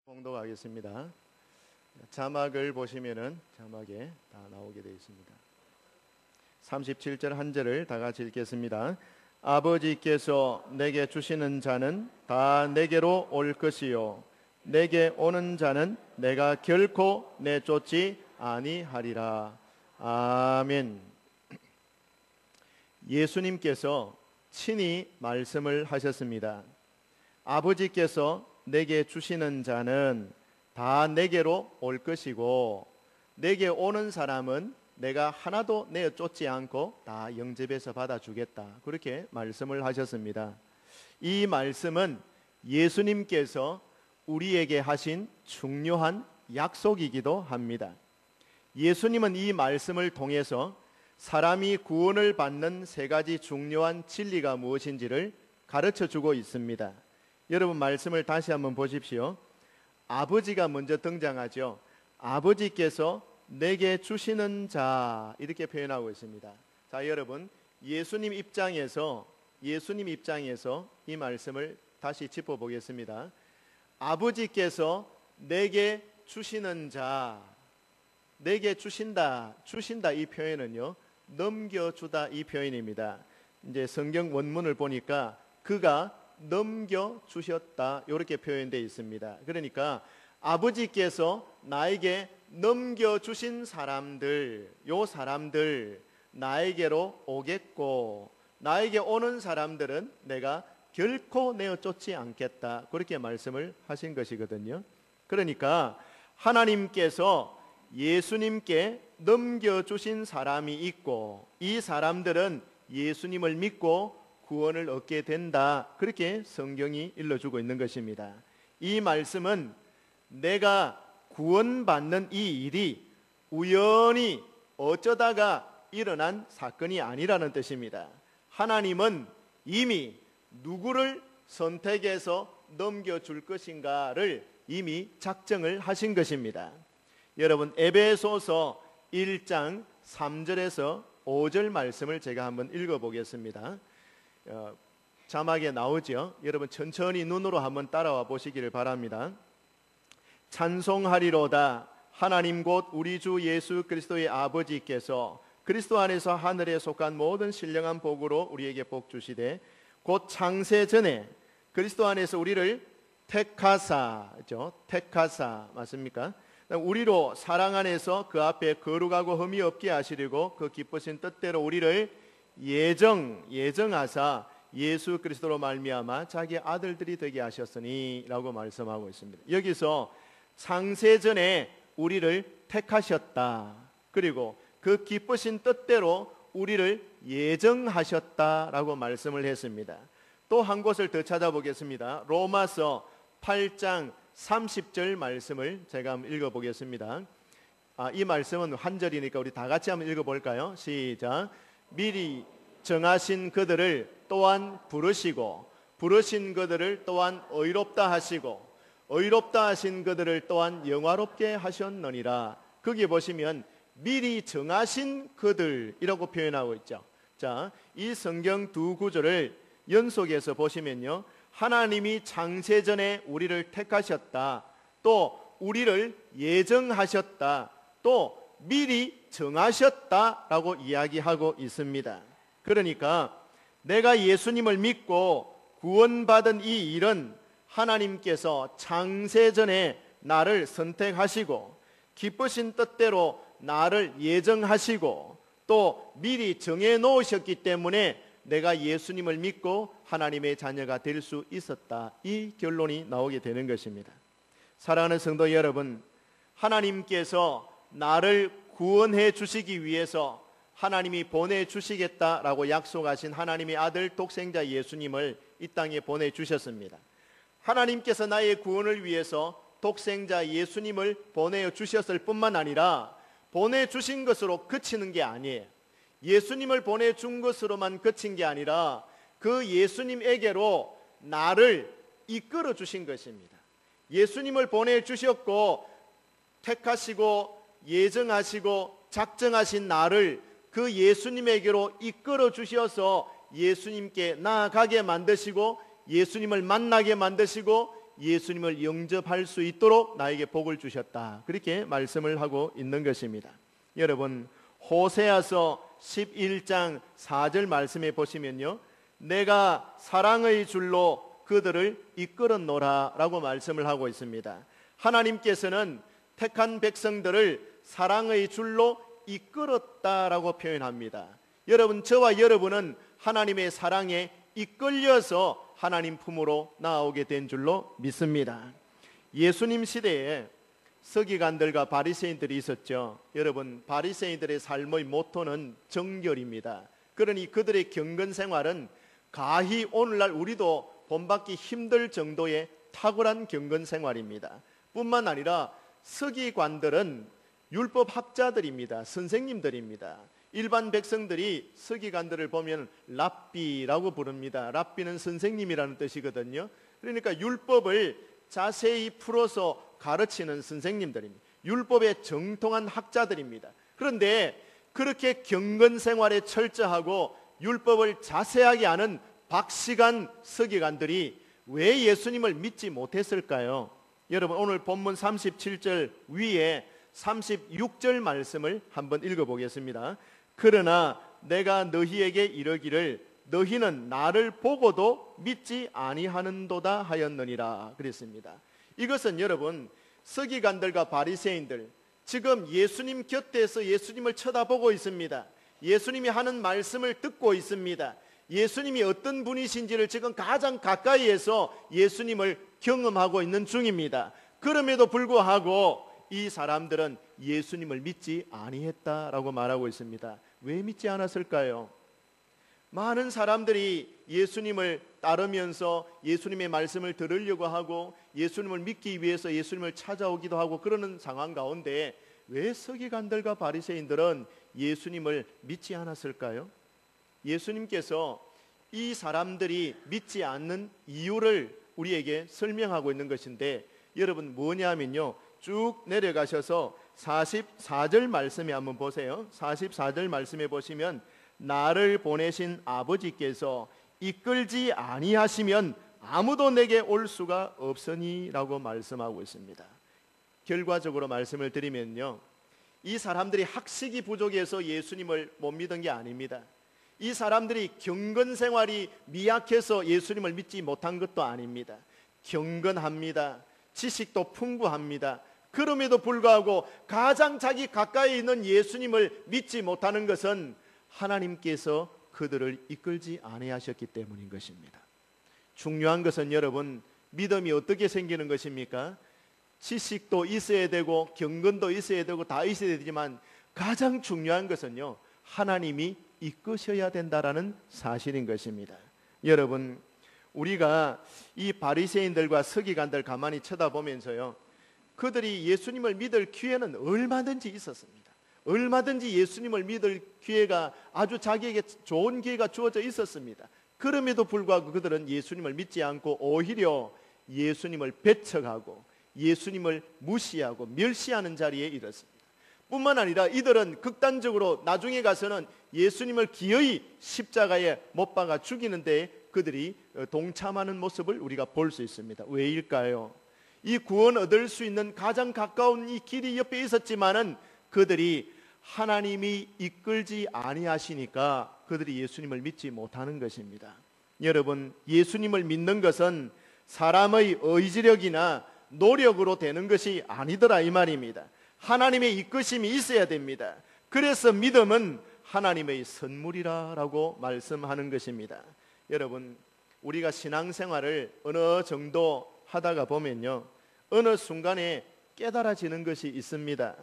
봉독하겠습니다. 자막을 보시면은 자막에 다 나오게 되어 있습니다. 37절 한 절을 다 같이 읽겠습니다. 아버지께서 내게 주시는 자는 다 내게로 올 것이요 내게 오는 자는 내가 결코 내쫓지 아니하리라. 아멘. 예수님께서 친히 말씀을 하셨습니다. 아버지께서 내게 주시는 자는 다 내게로 올 것이고 내게 오는 사람은 내가 하나도 내쫓지 않고 다 영접해서 받아주겠다. 그렇게 말씀을 하셨습니다. 이 말씀은 예수님께서 우리에게 하신 중요한 약속이기도 합니다. 예수님은 이 말씀을 통해서 사람이 구원을 받는 세 가지 중요한 진리가 무엇인지를 가르쳐주고 있습니다. 여러분 말씀을 다시 한번 보십시오. 아버지가 먼저 등장하죠. 아버지께서 내게 주시는 자 이렇게 표현하고 있습니다. 자, 여러분 예수님 입장에서 이 말씀을 다시 짚어보겠습니다. 아버지께서 내게 주시는 자, 내게 주신다 이 표현은요, 넘겨주다 이 표현입니다. 이제 성경 원문을 보니까 그가 넘겨주셨다 이렇게 표현되어 있습니다. 그러니까 아버지께서 나에게 넘겨주신 사람들, 요 사람들 나에게로 오겠고 나에게 오는 사람들은 내가 결코 내어쫓지 않겠다, 그렇게 말씀을 하신 것이거든요. 그러니까 하나님께서 예수님께 넘겨주신 사람이 있고 이 사람들은 예수님을 믿고 구원을 얻게 된다, 그렇게 성경이 일러주고 있는 것입니다. 이 말씀은 내가 구원받는 이 일이 우연히 어쩌다가 일어난 사건이 아니라는 뜻입니다. 하나님은 이미 누구를 선택해서 넘겨줄 것인가를 이미 작정을 하신 것입니다. 여러분 에베소서 1장 3절에서 5절 말씀을 제가 한번 읽어보겠습니다. 자막에 나오죠. 여러분 천천히 눈으로 한번 따라와 보시기를 바랍니다. 찬송하리로다 하나님 곧 우리 주 예수 그리스도의 아버지께서 그리스도 안에서 하늘에 속한 모든 신령한 복으로 우리에게 복 주시되 곧 창세 전에 그리스도 안에서 우리를 택하사 맞습니까? 우리로 사랑 안에서 그 앞에 거룩하고 흠이 없게 하시려고 그 기쁘신 뜻대로 우리를 예정하사 예수 그리스도로 말미암아 자기 아들들이 되게 하셨으니 라고 말씀하고 있습니다. 여기서 창세전에 우리를 택하셨다, 그리고 그 기쁘신 뜻대로 우리를 예정하셨다라고 말씀을 했습니다. 또 한 곳을 더 찾아보겠습니다. 로마서 8장 30절 말씀을 제가 한번 읽어보겠습니다. 이 말씀은 한 절이니까 우리 다 같이 한번 읽어볼까요? 시작. 미리 정하신 그들을 또한 부르시고 부르신 그들을 또한 의롭다 하시고 의롭다 하신 그들을 또한 영화롭게 하셨느니라. 거기 보시면 미리 정하신 그들이라고 표현하고 있죠. 자, 이 성경 두 구절을 연속해서 보시면요, 하나님이 창세전에 우리를 택하셨다, 또 우리를 예정하셨다, 또 미리 정하셨다라고 이야기하고 있습니다. 그러니까 내가 예수님을 믿고 구원받은 이 일은 하나님께서 창세전에 나를 선택하시고 기쁘신 뜻대로 나를 예정하시고 또 미리 정해 놓으셨기 때문에 내가 예수님을 믿고 하나님의 자녀가 될 수 있었다, 이 결론이 나오게 되는 것입니다. 사랑하는 성도 여러분, 하나님께서 나를 구원해 주시기 위해서 하나님이 보내주시겠다라고 약속하신 하나님의 아들 독생자 예수님을 이 땅에 보내주셨습니다. 하나님께서 나의 구원을 위해서 독생자 예수님을 보내주셨을 뿐만 아니라 보내주신 것으로 그치는 게 아니에요. 예수님을 보내준 것으로만 그친 게 아니라 그 예수님에게로 나를 이끌어 주신 것입니다. 예수님을 보내주셨고 택하시고 예정하시고 작정하신 나를 그 예수님에게로 이끌어 주셔서 예수님께 나아가게 만드시고 예수님을 만나게 만드시고 예수님을 영접할 수 있도록 나에게 복을 주셨다. 그렇게 말씀을 하고 있는 것입니다. 여러분, 호세아서 11장 4절 말씀에 보시면요, 내가 사랑의 줄로 그들을 이끌었노라 라고 말씀을 하고 있습니다. 하나님께서는 택한 백성들을 사랑의 줄로 이끌었다라고 표현합니다. 여러분, 저와 여러분은 하나님의 사랑에 이끌려서 하나님 품으로 나오게 된 줄로 믿습니다. 예수님 시대에 서기관들과 바리새인들이 있었죠. 여러분, 바리새인들의 삶의 모토는 정결입니다. 그러니 그들의 경건 생활은 가히 오늘날 우리도 본받기 힘들 정도의 탁월한 경건 생활입니다. 뿐만 아니라 서기관들은 율법 학자들입니다. 선생님들입니다. 일반 백성들이 서기관들을 보면 랍비라고 부릅니다. 랍비는 선생님이라는 뜻이거든요. 그러니까 율법을 자세히 풀어서 가르치는 선생님들입니다. 율법의 정통한 학자들입니다. 그런데 그렇게 경건 생활에 철저하고 율법을 자세하게 아는 박시간 서기관들이 왜 예수님을 믿지 못했을까요? 여러분, 오늘 본문 37절 위에 36절 말씀을 한번 읽어보겠습니다. 그러나 내가 너희에게 이르기를 너희는 나를 보고도 믿지 아니하는도다 하였느니라 그랬습니다. 이것은 여러분, 서기관들과 바리새인들, 지금 예수님 곁에서 예수님을 쳐다보고 있습니다. 예수님이 하는 말씀을 듣고 있습니다. 예수님이 어떤 분이신지를 지금 가장 가까이에서 예수님을 경험하고 있는 중입니다. 그럼에도 불구하고 이 사람들은 예수님을 믿지 아니했다라고 말하고 있습니다. 왜 믿지 않았을까요? 많은 사람들이 예수님을 따르면서 예수님의 말씀을 들으려고 하고 예수님을 믿기 위해서 예수님을 찾아오기도 하고 그러는 상황 가운데 왜 서기관들과 바리새인들은 예수님을 믿지 않았을까요? 예수님께서 이 사람들이 믿지 않는 이유를 우리에게 설명하고 있는 것인데, 여러분 뭐냐면요, 쭉 내려가셔서 44절 말씀에 한번 보세요. 44절 말씀에 보시면 나를 보내신 아버지께서 이끌지 아니하시면 아무도 내게 올 수가 없으니 라고 말씀하고 있습니다. 결과적으로 말씀을 드리면요, 이 사람들이 학식이 부족해서 예수님을 못 믿은 게 아닙니다. 이 사람들이 경건 생활이 미약해서 예수님을 믿지 못한 것도 아닙니다. 경건합니다. 지식도 풍부합니다. 그럼에도 불구하고 가장 자기 가까이 있는 예수님을 믿지 못하는 것은 하나님께서 그들을 이끌지 아니하셨기 때문인 것입니다. 중요한 것은 여러분, 믿음이 어떻게 생기는 것입니까? 지식도 있어야 되고 경건도 있어야 되고 다 있어야 되지만 가장 중요한 것은요, 하나님이 이끄셔야 된다라는 사실인 것입니다. 여러분, 우리가 이 바리새인들과 서기관들 가만히 쳐다보면서요, 그들이 예수님을 믿을 기회는 얼마든지 있었습니다. 얼마든지 예수님을 믿을 기회가, 아주 자기에게 좋은 기회가 주어져 있었습니다. 그럼에도 불구하고 그들은 예수님을 믿지 않고 오히려 예수님을 배척하고 예수님을 무시하고 멸시하는 자리에 이르렀습니다. 뿐만 아니라 이들은 극단적으로 나중에 가서는 예수님을 기어이 십자가에 못 박아 죽이는 데 그들이 동참하는 모습을 우리가 볼 수 있습니다. 왜일까요? 이 구원 얻을 수 있는 가장 가까운 이 길이 옆에 있었지만은 그들이 하나님이 이끌지 아니하시니까 그들이 예수님을 믿지 못하는 것입니다. 여러분, 예수님을 믿는 것은 사람의 의지력이나 노력으로 되는 것이 아니더라 이 말입니다. 하나님의 이끄심이 있어야 됩니다. 그래서 믿음은 하나님의 선물이라고 말씀하는 것입니다. 여러분, 우리가 신앙생활을 어느 정도 하다가 보면요, 어느 순간에 깨달아지는 것이 있습니다.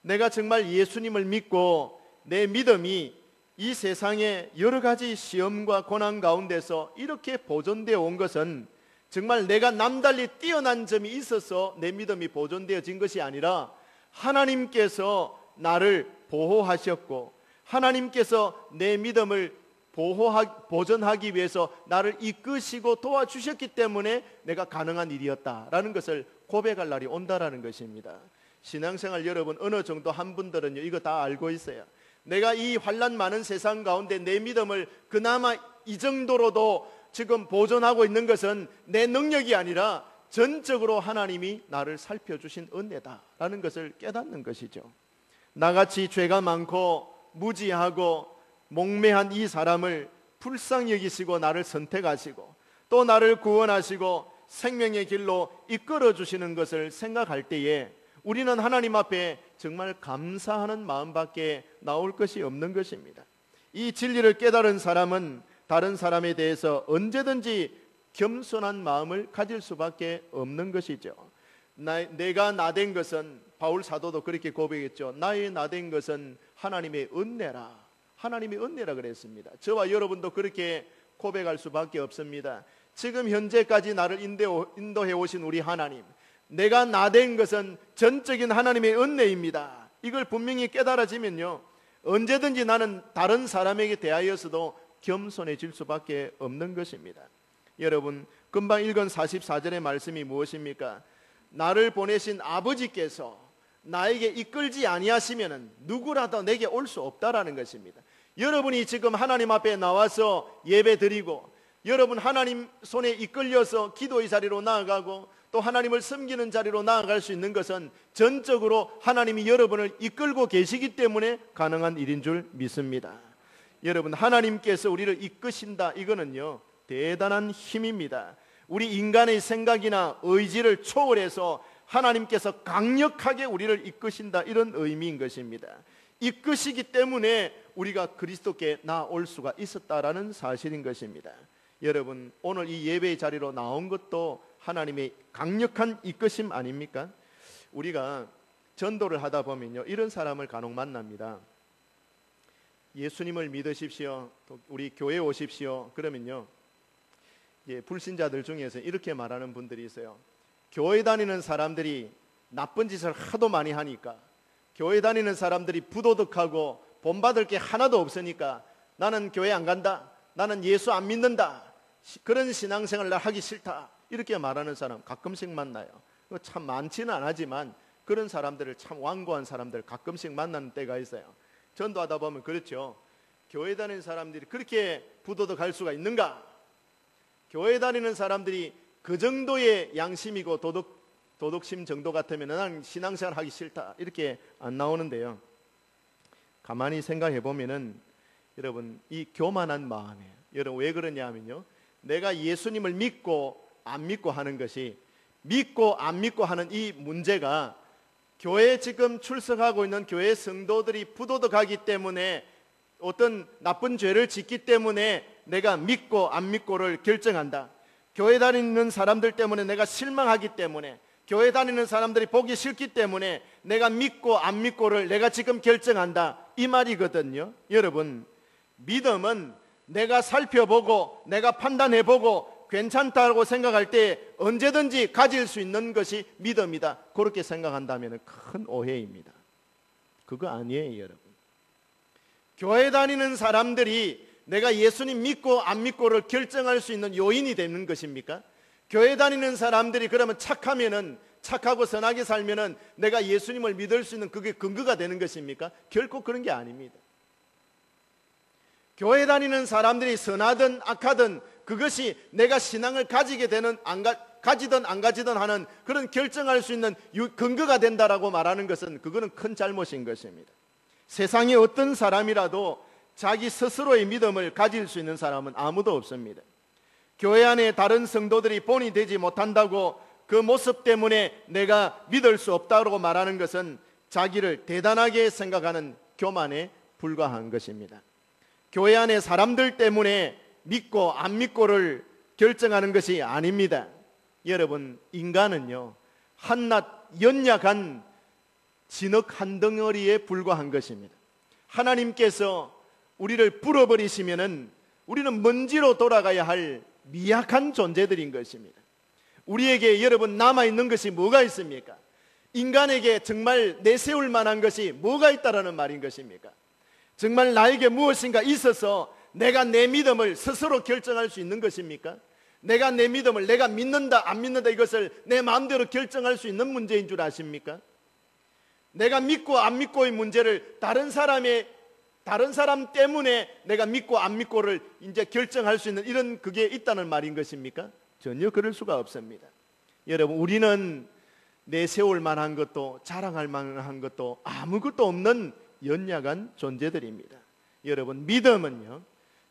내가 정말 예수님을 믿고 내 믿음이 이 세상의 여러 가지 시험과 고난 가운데서 이렇게 보존되어 온 것은 정말 내가 남달리 뛰어난 점이 있어서 내 믿음이 보존되어진 것이 아니라 하나님께서 나를 보호하셨고 하나님께서 내 믿음을 보존하기 위해서 나를 이끄시고 도와주셨기 때문에 내가 가능한 일이었다라는 것을 고백할 날이 온다라는 것입니다. 신앙생활 여러분, 어느 정도 한 분들은요, 이거 다 알고 있어요. 내가 이 환난 많은 세상 가운데 내 믿음을 그나마 이 정도로도 지금 보존하고 있는 것은 내 능력이 아니라 전적으로 하나님이 나를 살펴주신 은혜다라는 것을 깨닫는 것이죠. 나같이 죄가 많고 무지하고 목매한 이 사람을 불쌍히 여기시고 나를 선택하시고 또 나를 구원하시고 생명의 길로 이끌어 주시는 것을 생각할 때에 우리는 하나님 앞에 정말 감사하는 마음밖에 나올 것이 없는 것입니다. 이 진리를 깨달은 사람은 다른 사람에 대해서 언제든지 겸손한 마음을 가질 수밖에 없는 것이죠. 내가 나된 것은, 바울 사도도 그렇게 고백했죠. 나의 나된 것은 하나님의 은혜라. 하나님의 은혜라 그랬습니다. 저와 여러분도 그렇게 고백할 수밖에 없습니다. 지금 현재까지 나를 인도해 오신 우리 하나님, 내가 나된 것은 전적인 하나님의 은혜입니다. 이걸 분명히 깨달아지면요, 언제든지 나는 다른 사람에게 대하여서도 겸손해질 수밖에 없는 것입니다. 여러분, 금방 읽은 44절의 말씀이 무엇입니까? 나를 보내신 아버지께서 나에게 이끌지 아니하시면은 누구라도 내게 올 수 없다라는 것입니다. 여러분이 지금 하나님 앞에 나와서 예배 드리고, 여러분 하나님 손에 이끌려서 기도의 자리로 나아가고 또 하나님을 섬기는 자리로 나아갈 수 있는 것은 전적으로 하나님이 여러분을 이끌고 계시기 때문에 가능한 일인 줄 믿습니다. 여러분, 하나님께서 우리를 이끄신다, 이거는요 대단한 힘입니다. 우리 인간의 생각이나 의지를 초월해서 하나님께서 강력하게 우리를 이끄신다, 이런 의미인 것입니다. 이끄시기 때문에 우리가 그리스도께 나올 수가 있었다라는 사실인 것입니다. 여러분, 오늘 이 예배의 자리로 나온 것도 하나님의 강력한 이끄심 아닙니까? 우리가 전도를 하다 보면요, 이런 사람을 간혹 만납니다. 예수님을 믿으십시오, 또 우리 교회에 오십시오. 그러면요, 불신자들 중에서 이렇게 말하는 분들이 있어요. 교회 다니는 사람들이 나쁜 짓을 하도 많이 하니까, 교회 다니는 사람들이 부도덕하고 본받을 게 하나도 없으니까 나는 교회 안 간다, 나는 예수 안 믿는다, 그런 신앙생활을 하기 싫다, 이렇게 말하는 사람 가끔씩 만나요. 참 많지는 않지만 그런 사람들을, 참 완고한 사람들 가끔씩 만나는 때가 있어요. 전도하다 보면 그렇죠. 교회 다니는 사람들이 그렇게 부도덕할 수가 있는가? 교회 다니는 사람들이 그 정도의 양심이고 도덕심 정도 같으면 난 신앙생활 하기 싫다, 이렇게 안 나오는데요. 가만히 생각해 보면은 여러분, 이 교만한 마음에, 여러분 왜 그러냐 하면요, 내가 예수님을 믿고 안 믿고 하는 것이, 믿고 안 믿고 하는 이 문제가 교회에 지금 출석하고 있는 교회 성도들이 부도덕하기 때문에, 어떤 나쁜 죄를 짓기 때문에 내가 믿고 안 믿고를 결정한다. 교회 다니는 사람들 때문에 내가 실망하기 때문에, 교회 다니는 사람들이 보기 싫기 때문에 내가 믿고 안 믿고를 내가 지금 결정한다, 이 말이거든요. 여러분, 믿음은 내가 살펴보고 내가 판단해보고 괜찮다고 생각할 때 언제든지 가질 수 있는 것이 믿음이다, 그렇게 생각한다면 큰 오해입니다. 그거 아니에요. 여러분, 교회 다니는 사람들이 내가 예수님 믿고 안 믿고를 결정할 수 있는 요인이 되는 것입니까? 교회 다니는 사람들이 그러면 착하고 선하게 살면은 내가 예수님을 믿을 수 있는 그게 근거가 되는 것입니까? 결코 그런 게 아닙니다. 교회 다니는 사람들이 선하든 악하든 그것이 내가 신앙을 가지게 되는, 가지든 안 가지든 하는 그런 결정할 수 있는 근거가 된다라고 말하는 것은, 그거는 큰 잘못인 것입니다. 세상에 어떤 사람이라도 자기 스스로의 믿음을 가질 수 있는 사람은 아무도 없습니다. 교회 안에 다른 성도들이 본이 되지 못한다고 그 모습 때문에 내가 믿을 수 없다고 말하는 것은 자기를 대단하게 생각하는 교만에 불과한 것입니다. 교회 안에 사람들 때문에 믿고 안 믿고를 결정하는 것이 아닙니다. 여러분, 인간은요, 한낱 연약한 진흙 한 덩어리에 불과한 것입니다. 하나님께서 우리를 불어버리시면은 우리는 먼지로 돌아가야 할 미약한 존재들인 것입니다. 우리에게 여러분 남아있는 것이 뭐가 있습니까? 인간에게 정말 내세울 만한 것이 뭐가 있다라는 말인 것입니까? 정말 나에게 무엇인가 있어서 내가 내 믿음을 스스로 결정할 수 있는 것입니까? 내가 내 믿음을, 내가 믿는다 안 믿는다, 이것을 내 마음대로 결정할 수 있는 문제인 줄 아십니까? 내가 믿고 안 믿고의 문제를 다른 사람 때문에 내가 믿고 안 믿고를 이제 결정할 수 있는 이런 그게 있다는 말인 것입니까? 전혀 그럴 수가 없습니다. 여러분, 우리는 내세울 만한 것도 자랑할 만한 것도 아무것도 없는 연약한 존재들입니다. 여러분, 믿음은요,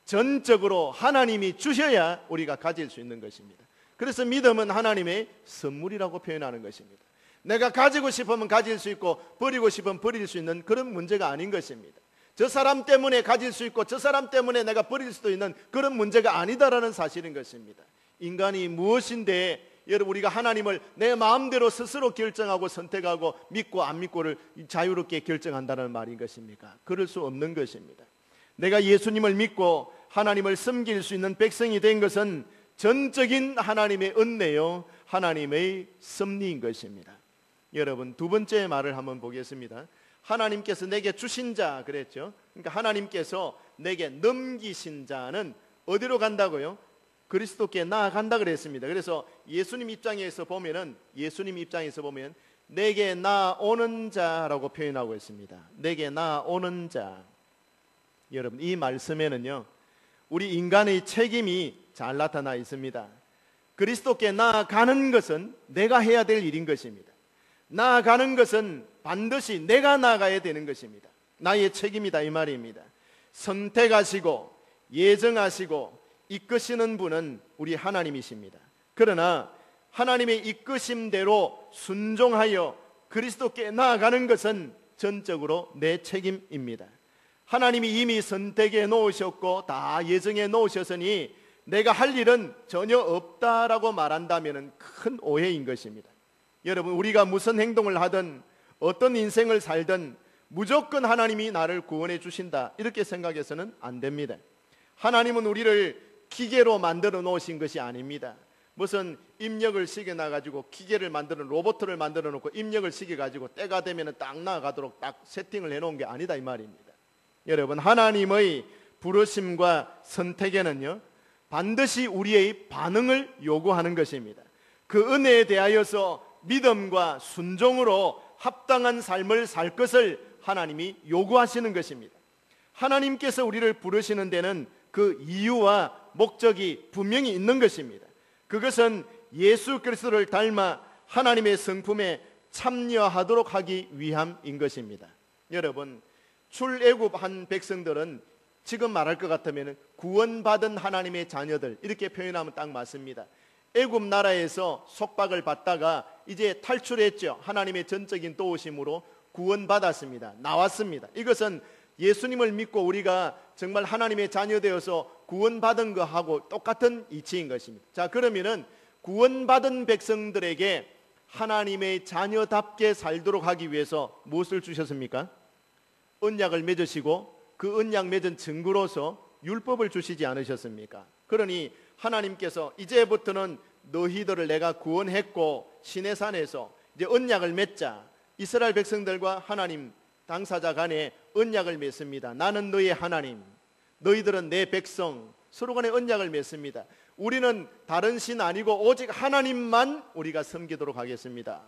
전적으로 하나님이 주셔야 우리가 가질 수 있는 것입니다. 그래서 믿음은 하나님의 선물이라고 표현하는 것입니다. 내가 가지고 싶으면 가질 수 있고 버리고 싶으면 버릴 수 있는 그런 문제가 아닌 것입니다. 저 사람 때문에 가질 수 있고 저 사람 때문에 내가 버릴 수도 있는 그런 문제가 아니다라는 사실인 것입니다. 인간이 무엇인데 여러분, 우리가 하나님을 내 마음대로 스스로 결정하고 선택하고 믿고 안 믿고를 자유롭게 결정한다는 말인 것입니까? 그럴 수 없는 것입니다. 내가 예수님을 믿고 하나님을 섬길 수 있는 백성이 된 것은 전적인 하나님의 은혜요, 하나님의 섭리인 것입니다. 여러분, 두 번째 말을 한번 보겠습니다. 하나님께서 내게 주신 자 그랬죠. 그러니까 하나님께서 내게 넘기신 자는 어디로 간다고요? 그리스도께 나아간다 그랬습니다. 그래서 예수님 입장에서 보면 내게 나아오는 자라고 표현하고 있습니다. 내게 나아오는 자. 여러분, 이 말씀에는요, 우리 인간의 책임이 잘 나타나 있습니다. 그리스도께 나아가는 것은 내가 해야 될 일인 것입니다. 나아가는 것은 반드시 내가 나아가야 되는 것입니다. 나의 책임이다 이 말입니다. 선택하시고 예정하시고 이끄시는 분은 우리 하나님이십니다. 그러나 하나님의 이끄심대로 순종하여 그리스도께 나아가는 것은 전적으로 내 책임입니다. 하나님이 이미 선택해 놓으셨고 다 예정해 놓으셨으니 내가 할 일은 전혀 없다라고 말한다면 큰 오해인 것입니다. 여러분, 우리가 무슨 행동을 하든 어떤 인생을 살든 무조건 하나님이 나를 구원해 주신다 이렇게 생각해서는 안 됩니다. 하나님은 우리를 기계로 만들어 놓으신 것이 아닙니다. 무슨 입력을 시켜놔가지고 기계를 만드는 로봇을 만들어 놓고 입력을 시켜가지고 때가 되면 딱 나아가도록 딱 세팅을 해놓은 게 아니다 이 말입니다. 여러분, 하나님의 부르심과 선택에는요, 반드시 우리의 반응을 요구하는 것입니다. 그 은혜에 대하여서 믿음과 순종으로 합당한 삶을 살 것을 하나님이 요구하시는 것입니다. 하나님께서 우리를 부르시는 데는 그 이유와 목적이 분명히 있는 것입니다. 그것은 예수 그리스도를 닮아 하나님의 성품에 참여하도록 하기 위함인 것입니다. 여러분, 출애굽한 백성들은 지금 말할 것 같으면 구원받은 하나님의 자녀들 이렇게 표현하면 딱 맞습니다. 애굽 나라에서 속박을 받다가 이제 탈출했죠. 하나님의 전적인 도우심으로 구원받았습니다. 나왔습니다. 이것은 예수님을 믿고 우리가 정말 하나님의 자녀 되어서 구원받은 것하고 똑같은 이치인 것입니다. 자, 그러면은 구원받은 백성들에게 하나님의 자녀답게 살도록 하기 위해서 무엇을 주셨습니까? 언약을 맺으시고 그 언약 맺은 증거로서 율법을 주시지 않으셨습니까? 그러니 하나님께서 이제부터는 너희들을 내가 구원했고 시내산에서 이제 언약을 맺자. 이스라엘 백성들과 하나님 당사자 간에 언약을 맺습니다. 나는 너의 하나님, 너희들은 내 백성, 서로 간에 언약을 맺습니다. 우리는 다른 신 아니고 오직 하나님만 우리가 섬기도록 하겠습니다.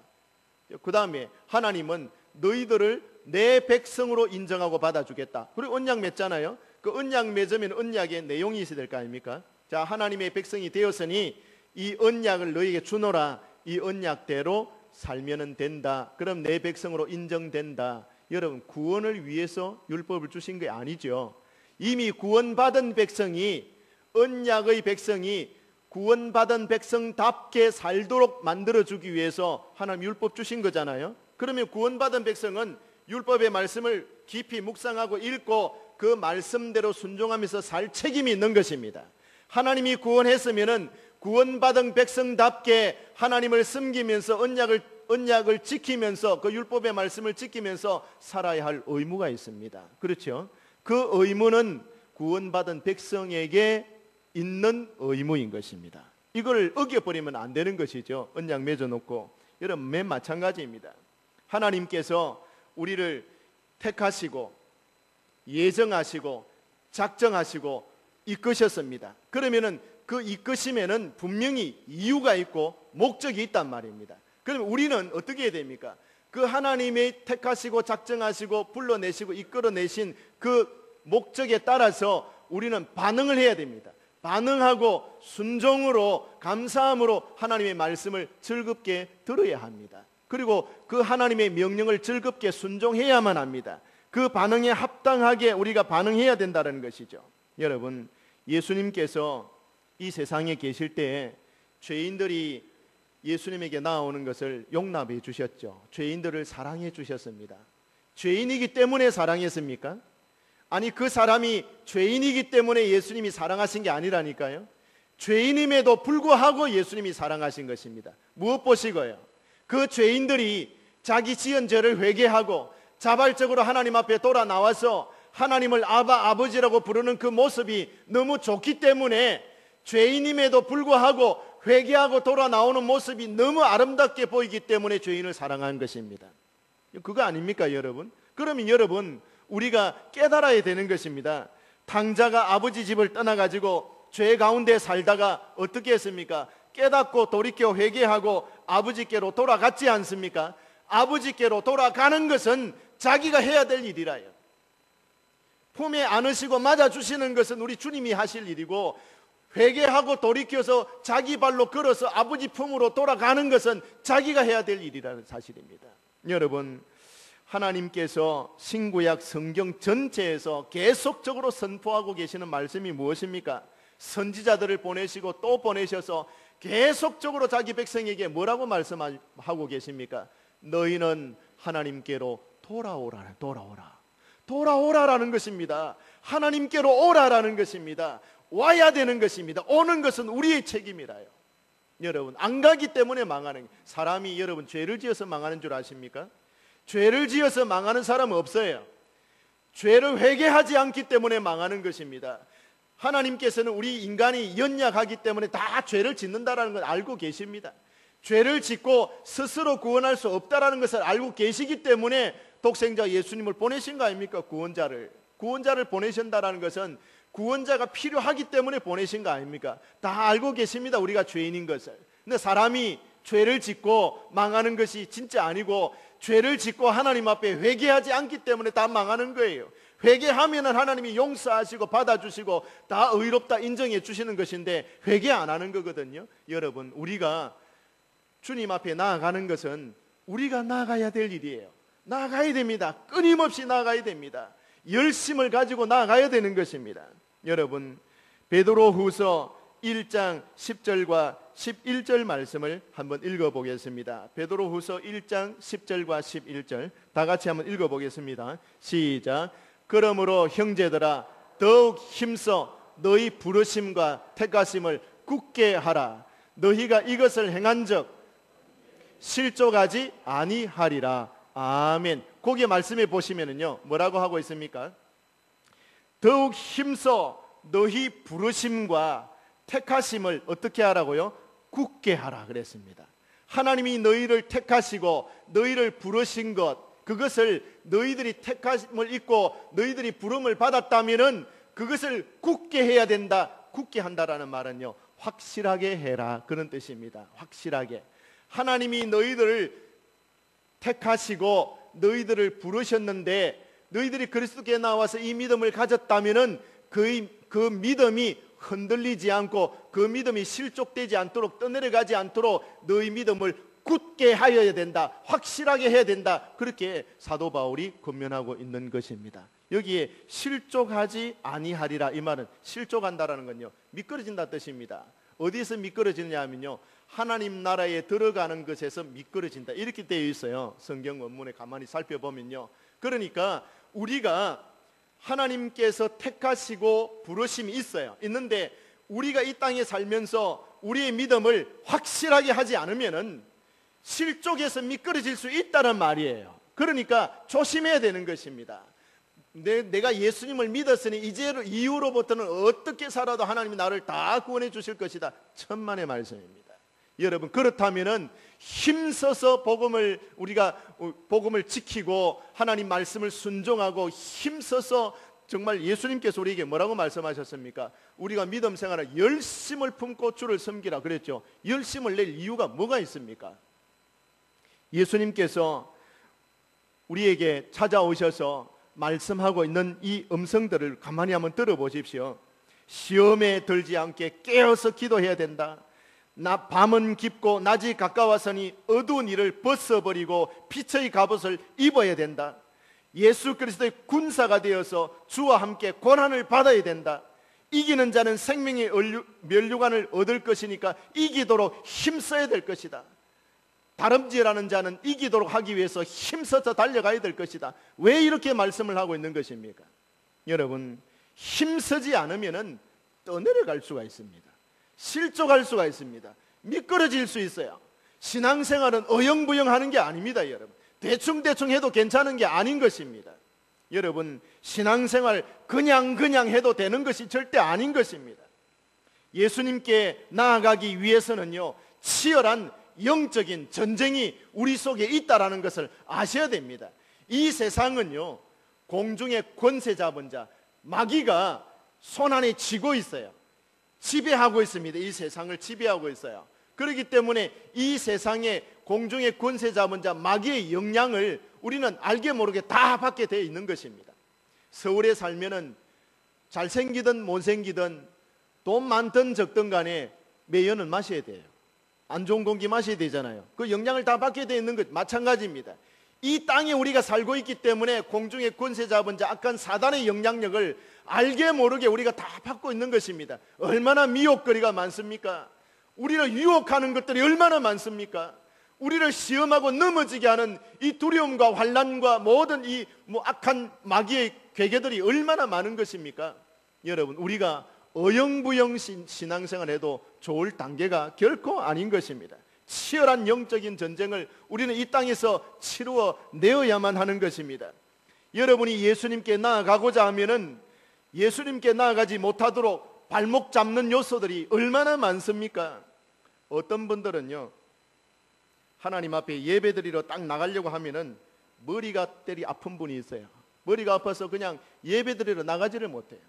그 다음에 하나님은 너희들을 내 백성으로 인정하고 받아주겠다. 그리고 언약 맺잖아요. 그 언약 맺으면 언약의 내용이 있어야 될 거 아닙니까? 자, 하나님의 백성이 되었으니 이 언약을 너희에게 주노라. 이 언약대로 살면은 된다. 그럼 내 백성으로 인정된다. 여러분, 구원을 위해서 율법을 주신 게 아니죠. 이미 구원받은 백성이, 언약의 백성이 구원받은 백성답게 살도록 만들어주기 위해서 하나님 율법 주신 거잖아요. 그러면 구원받은 백성은 율법의 말씀을 깊이 묵상하고 읽고 그 말씀대로 순종하면서 살 책임이 있는 것입니다. 하나님이 구원했으면은 구원받은 백성답게 하나님을 섬기면서 언약을 지키면서 그 율법의 말씀을 지키면서 살아야 할 의무가 있습니다. 그렇죠? 그 의무는 구원받은 백성에게 있는 의무인 것입니다. 이걸 어겨버리면 안 되는 것이죠. 언약 맺어놓고. 여러분, 맨 마찬가지입니다. 하나님께서 우리를 택하시고 예정하시고 작정하시고 이끄셨습니다. 그러면은 그 이끄심에는 분명히 이유가 있고 목적이 있단 말입니다. 그러면 우리는 어떻게 해야 됩니까? 그 하나님의 택하시고 작정하시고 불러내시고 이끌어내신 그 목적에 따라서 우리는 반응을 해야 됩니다. 반응하고 순종으로 감사함으로 하나님의 말씀을 즐겁게 들어야 합니다. 그리고 그 하나님의 명령을 즐겁게 순종해야만 합니다. 그 반응에 합당하게 우리가 반응해야 된다는 것이죠. 여러분, 예수님께서 이 세상에 계실 때 죄인들이 예수님에게 나오는 것을 용납해 주셨죠. 죄인들을 사랑해 주셨습니다. 죄인이기 때문에 사랑했습니까? 아니, 그 사람이 죄인이기 때문에 예수님이 사랑하신 게 아니라니까요. 죄인임에도 불구하고 예수님이 사랑하신 것입니다. 무엇 보시고요? 그 죄인들이 자기 지은 죄를 회개하고 자발적으로 하나님 앞에 돌아 나와서 하나님을 아버지라고 부르는 그 모습이 너무 좋기 때문에 죄인임에도 불구하고 회개하고 돌아 나오는 모습이 너무 아름답게 보이기 때문에 죄인을 사랑한 것입니다. 그거 아닙니까, 여러분? 그러면 여러분, 우리가 깨달아야 되는 것입니다. 탕자가 아버지 집을 떠나가지고 죄 가운데 살다가 어떻게 했습니까? 깨닫고 돌이켜 회개하고 아버지께로 돌아갔지 않습니까? 아버지께로 돌아가는 것은 자기가 해야 될 일이라요. 품에 안으시고 맞아주시는 것은 우리 주님이 하실 일이고, 회개하고 돌이켜서 자기 발로 걸어서 아버지 품으로 돌아가는 것은 자기가 해야 될 일이라는 사실입니다. 여러분, 하나님께서 신구약 성경 전체에서 계속적으로 선포하고 계시는 말씀이 무엇입니까? 선지자들을 보내시고 또 보내셔서 계속적으로 자기 백성에게 뭐라고 말씀하고 계십니까? 너희는 하나님께로 돌아오라. 돌아오라라는 것입니다. 하나님께로 오라라는 것입니다. 와야 되는 것입니다. 오는 것은 우리의 책임이라요. 여러분, 안 가기 때문에 망하는, 사람이 여러분 죄를 지어서 망하는 줄 아십니까? 죄를 지어서 망하는 사람은 없어요. 죄를 회개하지 않기 때문에 망하는 것입니다. 하나님께서는 우리 인간이 연약하기 때문에 다 죄를 짓는다라는 걸 알고 계십니다. 죄를 짓고 스스로 구원할 수 없다라는 것을 알고 계시기 때문에 독생자 예수님을 보내신 거 아닙니까? 구원자를 보내신다라는 것은 구원자가 필요하기 때문에 보내신 거 아닙니까? 다 알고 계십니다, 우리가 죄인인 것을. 근데 사람이 죄를 짓고 망하는 것이 진짜 아니고, 죄를 짓고 하나님 앞에 회개하지 않기 때문에 다 망하는 거예요. 회개하면 하나님이 용서하시고 받아주시고 다 의롭다 인정해 주시는 것인데, 회개 안 하는 거거든요. 여러분, 우리가 주님 앞에 나아가는 것은 우리가 나아가야 될 일이에요. 나아가야 됩니다. 끊임없이 나아가야 됩니다. 열심을 가지고 나아가야 되는 것입니다. 여러분, 베드로후서 1장 10절과 11절 말씀을 한번 읽어보겠습니다. 베드로후서 1장 10절과 11절 다 같이 한번 읽어보겠습니다. 시작. 그러므로 형제들아, 더욱 힘써 너희 부르심과 택하심을 굳게 하라. 너희가 이것을 행한즉 실족하지 아니하리라. 아멘. 거기에 말씀해 보시면은요, 뭐라고 하고 있습니까? 더욱 힘써 너희 부르심과 택하심을 어떻게 하라고요? 굳게 하라 그랬습니다. 하나님이 너희를 택하시고 너희를 부르신 것, 그것을 너희들이 택하심을 입고 너희들이 부름을 받았다면은 그것을 굳게 해야 된다. 굳게 한다라는 말은요, 확실하게 해라, 그런 뜻입니다. 확실하게. 하나님이 너희들을 택하시고 너희들을 부르셨는데, 너희들이 그리스도께 나와서 이 믿음을 가졌다면은 그 믿음이 흔들리지 않고 그 믿음이 실족되지 않도록, 떠내려가지 않도록 너희 믿음을 굳게 하여야 된다. 확실하게 해야 된다. 그렇게 사도 바울이 권면하고 있는 것입니다. 여기에 실족하지 아니하리라, 이 말은 실족한다라는 건요, 미끄러진다 뜻입니다. 어디에서 미끄러지느냐 하면요, 하나님 나라에 들어가는 것에서 미끄러진다, 이렇게 되어 있어요. 성경 원문에 가만히 살펴보면요. 그러니까 우리가 하나님께서 택하시고 부르심이 있는데 우리가 이 땅에 살면서 우리의 믿음을 확실하게 하지 않으면은 실족해서 미끄러질 수 있다는 말이에요. 그러니까 조심해야 되는 것입니다. 내가 예수님을 믿었으니 이후로부터는 어떻게 살아도 하나님이 나를 다 구원해 주실 것이다, 천만의 말씀입니다. 여러분, 그렇다면은 힘써서 우리가 복음을 지키고 하나님 말씀을 순종하고 힘써서, 정말 예수님께서 우리에게 뭐라고 말씀하셨습니까? 우리가 믿음 생활에 열심을 품고 주를 섬기라 그랬죠. 열심을 낼 이유가 뭐가 있습니까? 예수님께서 우리에게 찾아오셔서 말씀하고 있는 이 음성들을 가만히 한번 들어보십시오. 시험에 들지 않게 깨어서 기도해야 된다. 밤은 깊고 낮이 가까워서니 어두운 일을 벗어버리고 빛의 갑옷을 입어야 된다. 예수 그리스도의 군사가 되어서 주와 함께 고난을 받아야 된다. 이기는 자는 생명의 면류관을 얻을 것이니까 이기도록 힘써야 될 것이다. 다름질하는 자는 이기도록 하기 위해서 힘써서 달려가야 될 것이다. 왜 이렇게 말씀을 하고 있는 것입니까? 여러분, 힘쓰지 않으면 떠내려갈 수가 있습니다. 실족할 수가 있습니다. 미끄러질 수 있어요. 신앙생활은 어영부영하는 게 아닙니다. 여러분, 대충 해도 괜찮은 게 아닌 것입니다. 여러분, 신앙생활 그냥 해도 되는 것이 절대 아닌 것입니다. 예수님께 나아가기 위해서는요, 치열한 영적인 전쟁이 우리 속에 있다라는 것을 아셔야 됩니다. 이 세상은요, 공중의 권세 잡은 자 마귀가 손안에 쥐고 있어요. 지배하고 있습니다. 이 세상을 지배하고 있어요. 그렇기 때문에 이 세상에 공중의 권세 잡은 자 마귀의 영향을 우리는 알게 모르게 다 받게 되어 있는 것입니다. 서울에 살면은 잘생기든 못생기든 돈 많든 적든 간에 매연은 마셔야 돼요. 안 좋은 공기 마셔야 되잖아요. 그 영향을 다 받게 되어 있는 것 마찬가지입니다. 이 땅에 우리가 살고 있기 때문에 공중의 권세 잡은 자 악한 사단의 영향력을 알게 모르게 우리가 다 받고 있는 것입니다. 얼마나 미혹거리가 많습니까? 우리를 유혹하는 것들이 얼마나 많습니까? 우리를 시험하고 넘어지게 하는 이 두려움과 환난과 모든 이 악한 마귀의 괴계들이 얼마나 많은 것입니까? 여러분, 우리가 어영부영 신앙생활해도 좋을 단계가 결코 아닌 것입니다. 치열한 영적인 전쟁을 우리는 이 땅에서 치루어 내어야만 하는 것입니다. 여러분이 예수님께 나아가고자 하면은 예수님께 나아가지 못하도록 발목 잡는 요소들이 얼마나 많습니까? 어떤 분들은요, 하나님 앞에 예배드리러 딱 나가려고 하면은 머리가 때리 아픈 분이 있어요. 머리가 아파서 그냥 예배드리러 나가지를 못해요.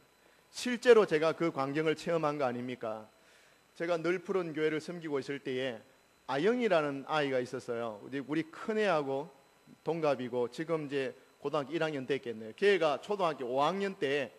실제로 제가 그 광경을 체험한 거 아닙니까? 제가 늘 푸른 교회를 섬기고 있을 때에 아영이라는 아이가 있었어요. 우리 큰애하고 동갑이고 지금 이제 고등학교 1학년 됐겠네요. 걔가 초등학교 5학년 때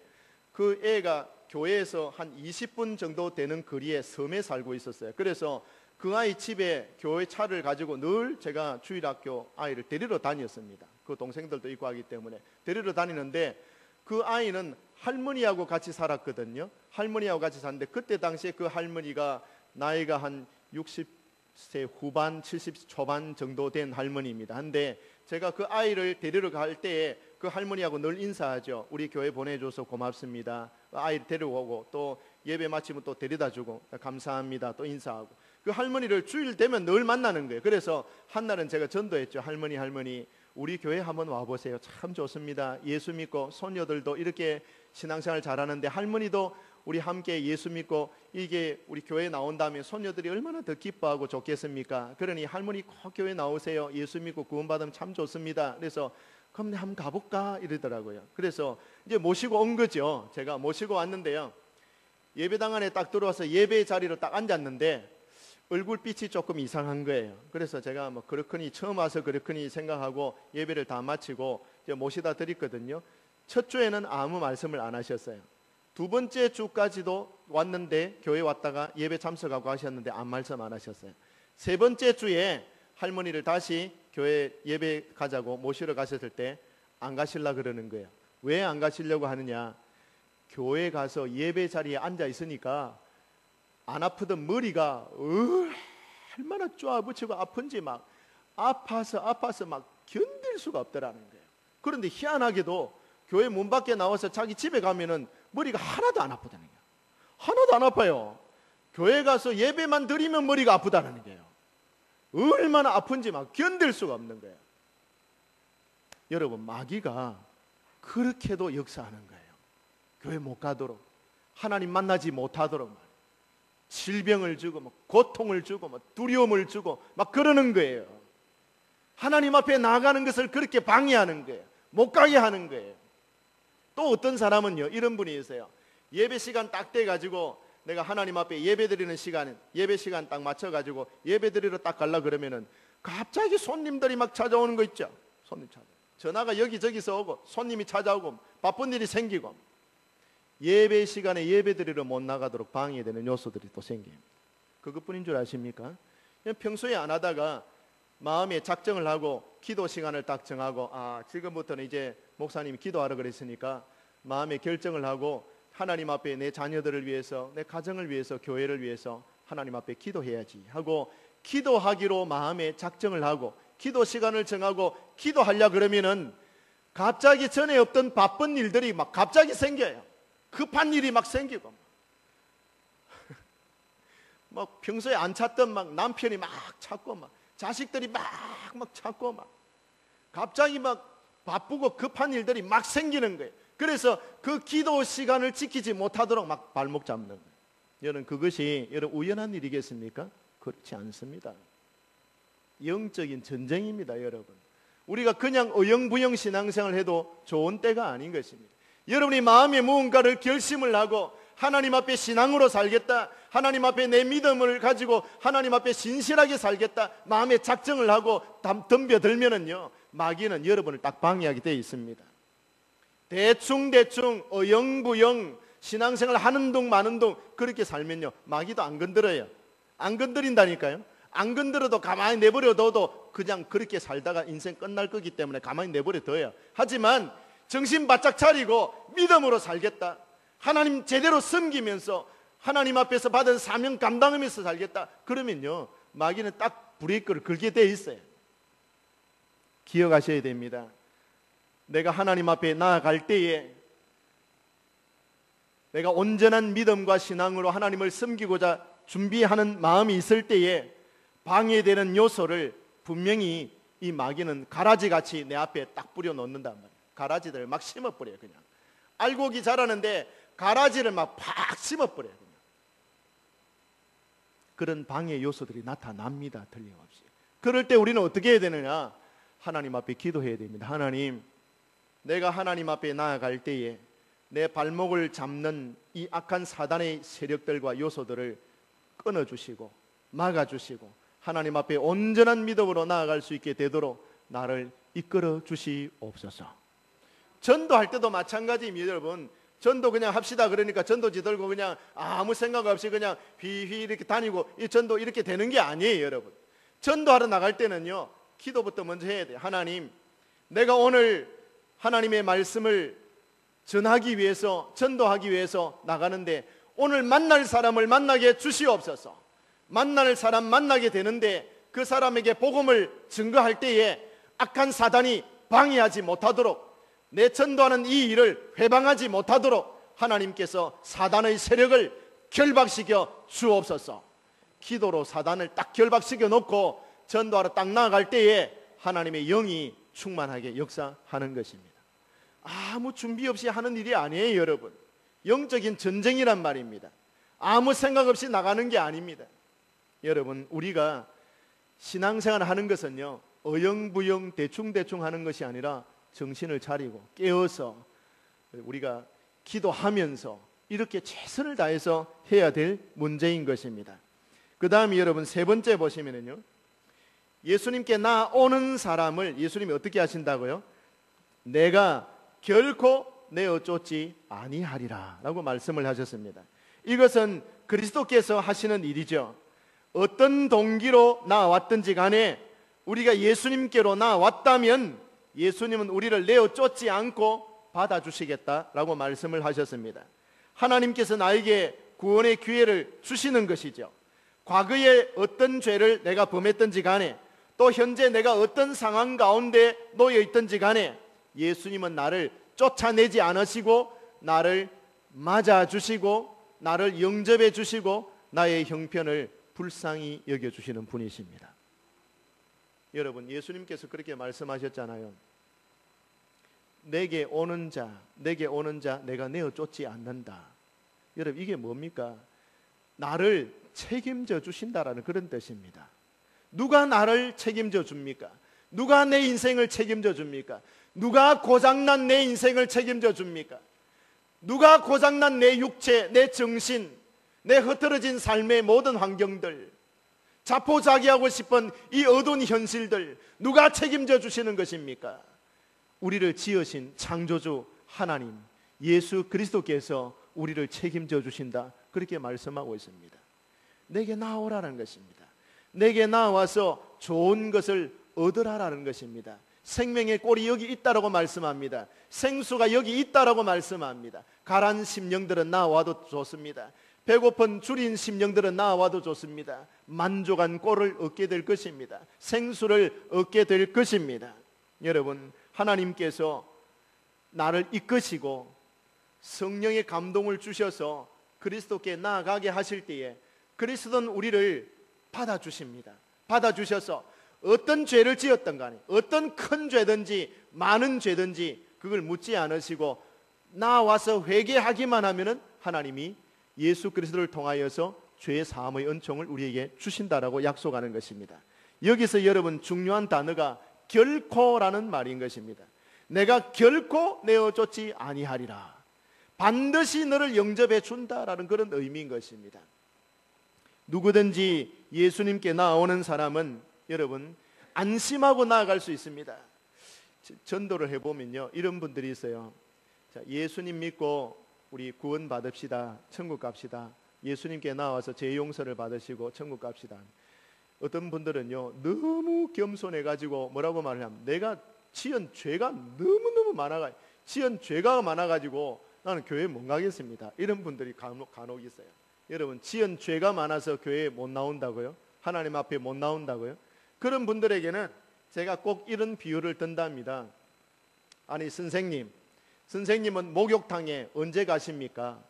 그 애가 교회에서 한 20분 정도 되는 거리에 섬에 살고 있었어요. 그래서 그 아이 집에 교회 차를 가지고 늘 제가 주일학교 아이를 데리러 다녔습니다. 그 동생들도 있고 하기 때문에 데리러 다니는데 그 아이는 할머니하고 같이 살았거든요. 할머니하고 같이 샀는데 그때 당시에 그 할머니가 나이가 한 60세 후반 70 초반 정도 된 할머니입니다. 근데 제가 그 아이를 데리러 갈 때에 그 할머니하고 늘 인사하죠. 우리 교회 보내줘서 고맙습니다. 아이를 데려오고 또 예배 마치면 또 데려다주고 감사합니다 또 인사하고, 그 할머니를 주일 되면 늘 만나는 거예요. 그래서 한날은 제가 전도했죠. 할머니 우리 교회 한번 와보세요. 참 좋습니다. 예수 믿고 손녀들도 이렇게 신앙생활 잘하는데 할머니도 우리 함께 예수 믿고 이게 우리 교회에 나온다면 손녀들이 얼마나 더 기뻐하고 좋겠습니까? 그러니 할머니 꼭 교회 나오세요. 예수 믿고 구원받으면 참 좋습니다. 그래서 그럼 한번 가볼까 이러더라고요. 그래서 이제 모시고 온 거죠. 제가 모시고 왔는데요, 예배당 안에 딱 들어와서 예배 자리로 딱 앉았는데 얼굴빛이 조금 이상한 거예요. 그래서 제가 그렇거니 처음 와서 그렇거니 생각하고 예배를 다 마치고 이제 모시다 드렸거든요. 첫 주에는 아무 말씀을 안 하셨어요. 두 번째 주까지도 왔는데 교회 왔다가 예배 참석하고 하셨는데 아무 말씀 안 하셨어요. 세 번째 주에 할머니를 다시 교회 예배 가자고 모시러 가셨을 때 안 가실라 그러는 거예요. 왜 안 가시려고 하느냐? 교회 가서 예배 자리에 앉아 있으니까 안 아프던 머리가 얼마나 쪼아붙이고 아픈지 막 아파서 막 견딜 수가 없더라는 거예요. 그런데 희한하게도 교회 문 밖에 나와서 자기 집에 가면은 머리가 하나도 안 아프다는 거예요. 하나도 안 아파요. 교회 가서 예배만 드리면 머리가 아프다는 거예요. 얼마나 아픈지 막 견딜 수가 없는 거예요. 여러분, 마귀가 그렇게도 역사하는 거예요. 교회 못 가도록, 하나님 만나지 못하도록 질병을 주고 고통을 주고 두려움을 주고 막 그러는 거예요. 하나님 앞에 나아가는 것을 그렇게 방해하는 거예요. 못 가게 하는 거예요. 또 어떤 사람은요, 이런 분이 있어요. 예배 시간 딱 돼가지고 내가 하나님 앞에 예배 드리는 시간, 예배 시간 딱 맞춰가지고 예배 드리러 딱 가려고 그러면은 갑자기 손님들이 막 찾아오는 거 있죠. 손님 찾아. 전화가 여기저기서 오고 손님이 찾아오고 바쁜 일이 생기고, 예배 시간에 예배드리러 못 나가도록 방해되는 요소들이 또 생깁니다. 그것뿐인 줄 아십니까? 그냥 평소에 안 하다가 마음에 작정을 하고 기도 시간을 딱 정하고, 지금부터는 이제 목사님이 기도하라 그랬으니까 마음에 결정을 하고 하나님 앞에 내 자녀들을 위해서, 내 가정을 위해서, 교회를 위해서 하나님 앞에 기도해야지 하고 기도하기로 마음에 작정을 하고 기도 시간을 정하고 기도하려 그러면은 갑자기 전에 없던 바쁜 일들이 막 갑자기 생겨요. 급한 일이 막 생기고 막 평소에 안 찾던 막 남편이 막 찾고 막 자식들이 막 찾고 막 갑자기 막 바쁘고 급한 일들이 막 생기는 거예요. 그래서 그 기도 시간을 지키지 못하도록 막 발목 잡는 거예요. 여러분, 그것이 우연한 일이겠습니까? 그렇지 않습니다. 영적인 전쟁입니다. 여러분, 우리가 그냥 어영부영 신앙생활을 해도 좋은 때가 아닌 것입니다. 여러분이 마음에 무언가를 결심을 하고 하나님 앞에 신앙으로 살겠다, 하나님 앞에 내 믿음을 가지고 하나님 앞에 신실하게 살겠다 마음에 작정을 하고 덤벼들면은요, 마귀는 여러분을 딱 방해하게 되어 있습니다. 대충 어영부영 신앙생활 하는 동 마는 동 그렇게 살면요, 마귀도 안 건드려요. 안 건드린다니까요. 안 건드려도 가만히 내버려둬도 그냥 그렇게 살다가 인생 끝날 거기 때문에 가만히 내버려둬요. 하지만 정신 바짝 차리고 믿음으로 살겠다, 하나님 제대로 섬기면서 하나님 앞에서 받은 사명 감당하면서 살겠다, 그러면요, 마귀는 딱 브레이크를 걸게 돼 있어요. 기억하셔야 됩니다. 내가 하나님 앞에 나아갈 때에 내가 온전한 믿음과 신앙으로 하나님을 섬기고자 준비하는 마음이 있을 때에 방해되는 요소를 분명히 이 마귀는 가라지같이 내 앞에 딱 뿌려 놓는단 말이에요. 가라지들을 막 심어버려요. 그냥 알곡이 자라는데 가라지를 막 팍 심어버려요. 그냥. 그런 방해 요소들이 나타납니다. 틀림없이. 그럴 때 우리는 어떻게 해야 되느냐? 하나님 앞에 기도해야 됩니다. 하나님, 내가 하나님 앞에 나아갈 때에 내 발목을 잡는 이 악한 사단의 세력들과 요소들을 끊어주시고 막아주시고 하나님 앞에 온전한 믿음으로 나아갈 수 있게 되도록 나를 이끌어 주시옵소서. 전도할 때도 마찬가지입니다. 여러분, 전도 그냥 합시다 그러니까 전도지 들고 그냥 아무 생각 없이 그냥 휘휘 이렇게 다니고 이 전도 이렇게 되는 게 아니에요. 여러분, 전도하러 나갈 때는요, 기도부터 먼저 해야 돼요. 하나님, 내가 오늘 하나님의 말씀을 전하기 위해서, 전도하기 위해서 나가는데 오늘 만날 사람을 만나게 주시옵소서. 만날 사람 만나게 되는데 그 사람에게 복음을 증거할 때에 악한 사단이 방해하지 못하도록, 내 전도하는 이 일을 회방하지 못하도록 하나님께서 사단의 세력을 결박시켜 주옵소서. 기도로 사단을 딱 결박시켜 놓고 전도하러 딱 나아갈 때에 하나님의 영이 충만하게 역사하는 것입니다. 아무 준비 없이 하는 일이 아니에요. 여러분, 영적인 전쟁이란 말입니다. 아무 생각 없이 나가는 게 아닙니다. 여러분, 우리가 신앙생활을 하는 것은요, 어영부영 대충대충 하는 것이 아니라 정신을 차리고 깨어서 우리가 기도하면서 이렇게 최선을 다해서 해야 될 문제인 것입니다. 그 다음에 여러분, 세 번째 보시면은요, 예수님께 나오는 사람을 예수님이 어떻게 하신다고요? 내가 결코 내어 쫓지 아니하리라 라고 말씀을 하셨습니다. 이것은 그리스도께서 하시는 일이죠. 어떤 동기로 나왔든지 간에 우리가 예수님께로 나왔다면 예수님은 우리를 내어 쫓지 않고 받아주시겠다라고 말씀을 하셨습니다. 하나님께서 나에게 구원의 기회를 주시는 것이죠. 과거에 어떤 죄를 내가 범했든지 간에 또 현재 내가 어떤 상황 가운데 놓여 있든지 간에 예수님은 나를 쫓아내지 않으시고 나를 맞아주시고 나를 영접해 주시고 나의 형편을 불쌍히 여겨주시는 분이십니다. 여러분, 예수님께서 그렇게 말씀하셨잖아요. 내게 오는 자 내가 내어 쫓지 않는다. 여러분, 이게 뭡니까? 나를 책임져 주신다라는 그런 뜻입니다. 누가 나를 책임져 줍니까? 누가 내 인생을 책임져 줍니까? 누가 고장난 내 인생을 책임져 줍니까? 누가 고장난 내 육체, 내 정신, 내 흐트러진 삶의 모든 환경들, 자포자기하고 싶은 이 어두운 현실들 누가 책임져 주시는 것입니까? 우리를 지으신 창조주 하나님 예수 그리스도께서 우리를 책임져 주신다. 그렇게 말씀하고 있습니다. 내게 나오라는 것입니다. 내게 나와서 좋은 것을 얻으라라는 것입니다. 생명의 꼴이 여기 있다라고 말씀합니다. 생수가 여기 있다라고 말씀합니다. 가란 심령들은 나와도 좋습니다. 배고픈 줄인 심령들은 나와도 좋습니다. 만족한 꼴을 얻게 될 것입니다. 생수를 얻게 될 것입니다. 여러분, 하나님께서 나를 이끄시고 성령의 감동을 주셔서 그리스도께 나아가게 하실 때에 그리스도는 우리를 받아주십니다. 받아주셔서 어떤 죄를 지었던 간에 어떤 큰 죄든지 많은 죄든지 그걸 묻지 않으시고 나와서 회개하기만 하면은 하나님이 예수 그리스도를 통하여서 죄 사함의 은총을 우리에게 주신다라고 약속하는 것입니다. 여기서 여러분 중요한 단어가 결코라는 말인 것입니다. 내가 결코 내어쫓지 아니하리라. 반드시 너를 영접해 준다라는 그런 의미인 것입니다. 누구든지 예수님께 나오는 사람은 여러분 안심하고 나아갈 수 있습니다. 전도를 해보면요 이런 분들이 있어요. 자, 예수님 믿고 우리 구원 받읍시다. 천국 갑시다. 예수님께 나와서 죄 용서를 받으시고 천국 갑시다. 어떤 분들은요 너무 겸손해가지고 뭐라고 말하냐면 내가 지은 죄가 너무너무 많아가지고 지은 죄가 많아가지고 나는 교회에 못 가겠습니다. 이런 분들이 간혹 있어요. 여러분 지은 죄가 많아서 교회에 못 나온다고요? 하나님 앞에 못 나온다고요? 그런 분들에게는 제가 꼭 이런 비유를 든답니다. 아니 선생님은 목욕탕에 언제 가십니까?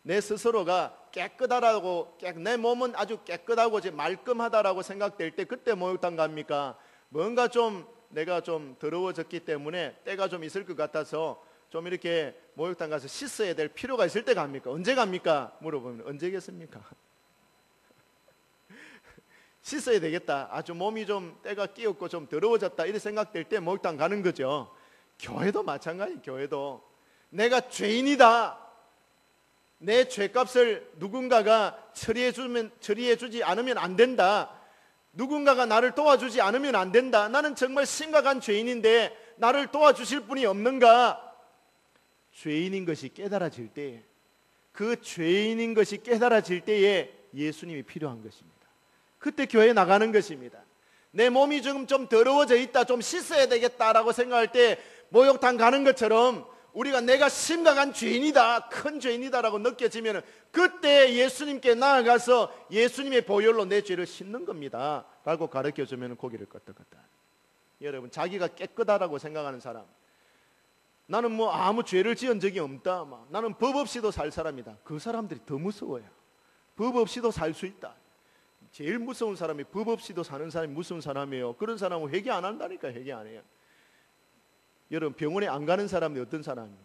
내 스스로가 깨끗하다고 내 몸은 아주 깨끗하고 말끔하다라고 생각될 때 그때 목욕탕 갑니까? 뭔가 좀 내가 좀 더러워졌기 때문에 때가 좀 있을 것 같아서 좀 이렇게 목욕탕 가서 씻어야 될 필요가 있을 때 갑니까? 언제 갑니까? 물어보면 언제겠습니까? 씻어야 되겠다. 아주 몸이 좀 때가 끼었고 좀 더러워졌다. 이렇게 생각될 때 목욕탕 가는 거죠. 교회도 마찬가지. 교회도 내가 죄인이다. 내 죄값을 누군가가 처리해주지 않으면 안 된다. 누군가가 나를 도와주지 않으면 안 된다. 나는 정말 심각한 죄인인데 나를 도와주실 분이 없는가? 죄인인 것이 깨달아질 때, 그 죄인인 것이 깨달아질 때에 예수님이 필요한 것입니다. 그때 교회에 나가는 것입니다. 내 몸이 지금 좀 더러워져 있다, 좀 씻어야 되겠다라고 생각할 때 목욕탕 가는 것처럼 우리가 내가 심각한 죄인이다, 큰 죄인이다라고 느껴지면 그때 예수님께 나아가서 예수님의 보혈로 내 죄를 씻는 겁니다 라고 가르쳐주면 고개를 끄덕끄덕. 여러분 자기가 깨끗하다고 생각하는 사람, 나는 뭐 아무 죄를 지은 적이 없다, 나는 법 없이도 살 사람이다, 그 사람들이 더 무서워요. 법 없이도 살 수 있다. 제일 무서운 사람이 법 없이도 사는 사람이 무서운 사람이에요. 그런 사람은 회개 안 한다니까. 회개 안 해요. 여러분 병원에 안 가는 사람이 어떤 사람입니까?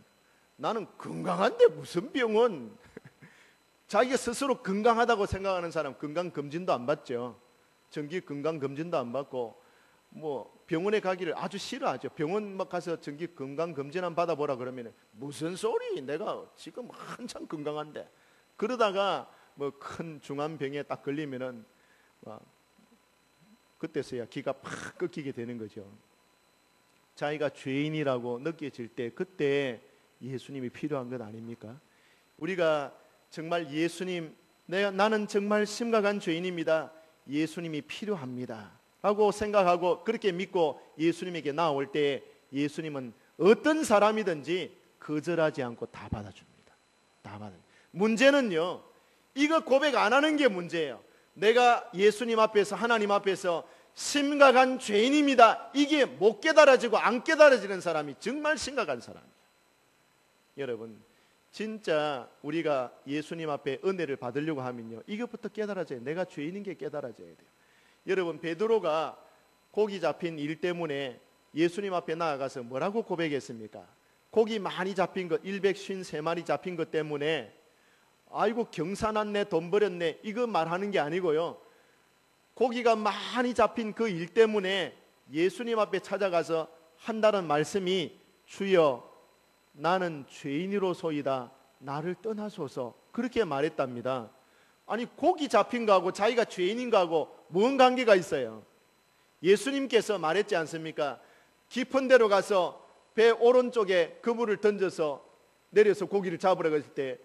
나는 건강한데 무슨 병원. 자기가 스스로 건강하다고 생각하는 사람 건강검진도 안 받죠. 정기 건강검진도 안 받고 뭐 병원에 가기를 아주 싫어하죠. 병원 막 가서 정기 건강검진 한번 받아보라 그러면 무슨 소리, 내가 지금 한참 건강한데. 그러다가 뭐 큰 중환병에 딱 걸리면은 그때서야 기가 팍 꺾이게 되는 거죠. 자기가 죄인이라고 느껴질 때 그때 예수님이 필요한 것 아닙니까? 우리가 정말 예수님, 나는 정말 심각한 죄인입니다, 예수님이 필요합니다 하고 생각하고 그렇게 믿고 예수님에게 나올 때 예수님은 어떤 사람이든지 거절하지 않고 다 받아줍니다. 다 받아줍니다. 문제는요, 이거 고백 안 하는 게 문제예요. 내가 예수님 앞에서, 하나님 앞에서 심각한 죄인입니다, 이게 못 깨달아지고 안 깨달아지는 사람이 정말 심각한 사람이에요. 여러분 진짜 우리가 예수님 앞에 은혜를 받으려고 하면요, 이것부터 깨달아져야 돼요. 내가 죄인인 게 깨달아져야 돼요. 여러분 베드로가 고기 잡힌 일 때문에 예수님 앞에 나아가서 뭐라고 고백했습니까? 고기 많이 잡힌 것, 153마리 잡힌 것 때문에 아이고 경사났네, 돈 버렸네, 이거 말하는 게 아니고요, 고기가 많이 잡힌 그 일 때문에 예수님 앞에 찾아가서 한다는 말씀이 주여 나는 죄인이로소이다, 나를 떠나소서, 그렇게 말했답니다. 아니 고기 잡힌 거하고 자기가 죄인인 거하고 뭔 관계가 있어요? 예수님께서 말했지 않습니까? 깊은 데로 가서 배 오른쪽에 그물을 던져서 내려서 고기를 잡으려고 했을 때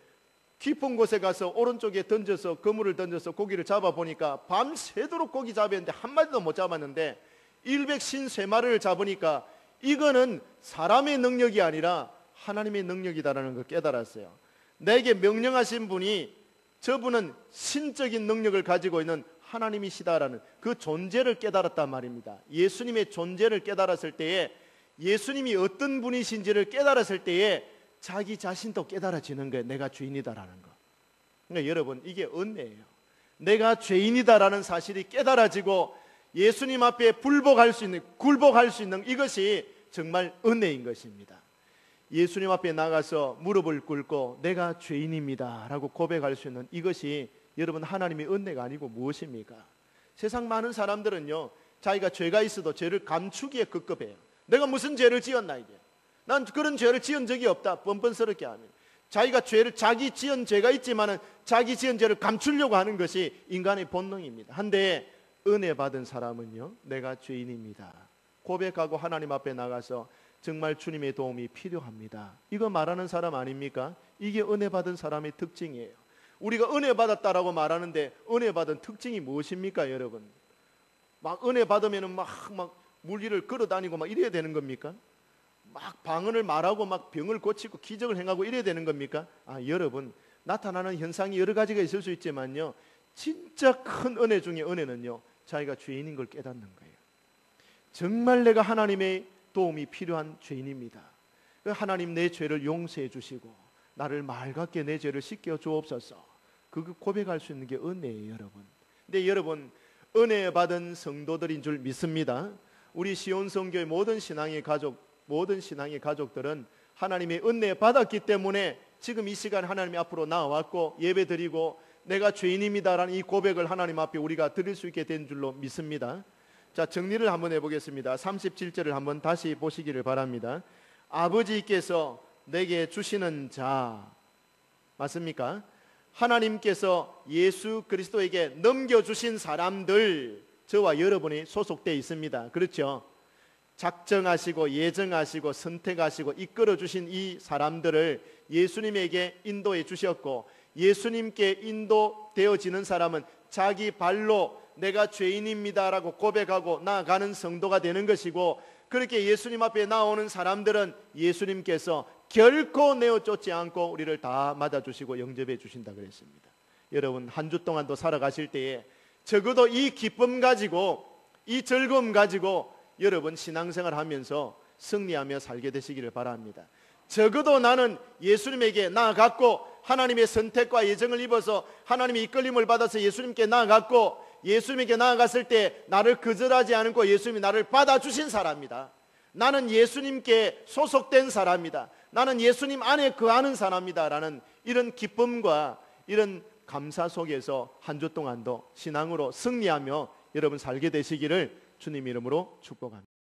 깊은 곳에 가서 오른쪽에 던져서 그물을 던져서 고기를 잡아보니까 밤새도록 고기 잡았는데 한 마리도 못 잡았는데 153마리를 잡으니까 이거는 사람의 능력이 아니라 하나님의 능력이다라는 걸 깨달았어요. 내게 명령하신 분이, 저분은 신적인 능력을 가지고 있는 하나님이시다라는 그 존재를 깨달았단 말입니다. 예수님의 존재를 깨달았을 때에, 예수님이 어떤 분이신지를 깨달았을 때에 자기 자신도 깨달아지는 거예요. 내가 죄인이다라는 거. 그러니까 여러분, 이게 은혜예요. 내가 죄인이다라는 사실이 깨달아지고 예수님 앞에 굴복할 수 있는 이것이 정말 은혜인 것입니다. 예수님 앞에 나가서 무릎을 꿇고 내가 죄인입니다 라고 고백할 수 있는 이것이 여러분 하나님의 은혜가 아니고 무엇입니까? 세상 많은 사람들은요, 자기가 죄가 있어도 죄를 감추기에 급급해요. 내가 무슨 죄를 지었나 이게. 난 그런 죄를 지은 적이 없다 뻔뻔스럽게 하면, 자기가 자기 지은 죄가 있지만은 자기 지은 죄를 감추려고 하는 것이 인간의 본능입니다. 한데 은혜 받은 사람은요, 내가 죄인입니다 고백하고 하나님 앞에 나가서 정말 주님의 도움이 필요합니다, 이거 말하는 사람 아닙니까? 이게 은혜 받은 사람의 특징이에요. 우리가 은혜 받았다라고 말하는데 은혜 받은 특징이 무엇입니까 여러분? 막 은혜 받으면 막 물리를 걸어 다니고 막 이래야 되는 겁니까? 막 방언을 말하고 막 병을 고치고 기적을 행하고 이래야 되는 겁니까? 여러분, 나타나는 현상이 여러 가지가 있을 수 있지만요, 진짜 큰 은혜 중에 은혜는요, 자기가 죄인인 걸 깨닫는 거예요. 정말 내가 하나님의 도움이 필요한 죄인입니다. 하나님, 내 죄를 용서해 주시고 나를 맑게 내 죄를 씻겨 주옵소서. 그거 고백할 수 있는 게 은혜예요 여러분. 근데 여러분, 은혜 받은 성도들인 줄 믿습니다. 우리 시온성교의 모든 신앙의 가족들은 하나님의 은혜 받았기 때문에 지금 이 시간 하나님 앞으로 나와왔고 예배드리고 내가 죄인입니다라는 이 고백을 하나님 앞에 우리가 드릴 수 있게 된 줄로 믿습니다. 자, 정리를 한번 해보겠습니다. 37절을 한번 다시 보시기를 바랍니다. 아버지께서 내게 주시는 자, 맞습니까? 하나님께서 예수 그리스도에게 넘겨주신 사람들, 저와 여러분이 소속되어 있습니다. 그렇죠? 작정하시고 예정하시고 선택하시고 이끌어 주신 이 사람들을 예수님에게 인도해 주셨고, 예수님께 인도되어지는 사람은 자기 발로 내가 죄인입니다라고 고백하고 나아가는 성도가 되는 것이고, 그렇게 예수님 앞에 나오는 사람들은 예수님께서 결코 내어쫓지 않고 우리를 다 맞아주시고 영접해 주신다 그랬습니다. 여러분, 한 주 동안도 살아가실 때에 적어도 이 기쁨 가지고, 이 즐거움 가지고 여러분 신앙생활 하면서 승리하며 살게 되시기를 바랍니다. 적어도 나는 예수님에게 나아갔고 하나님의 선택과 예정을 입어서 하나님의 이끌림을 받아서 예수님께 나아갔고, 예수님에게 나아갔을 때 나를 거절하지 않고 예수님이 나를 받아주신 사람이다. 나는 예수님께 소속된 사람이다. 나는 예수님 안에 거하는 사람이다 라는 이런 기쁨과 이런 감사 속에서 한 주 동안도 신앙으로 승리하며 여러분 살게 되시기를 주님 이름으로 축복합니다.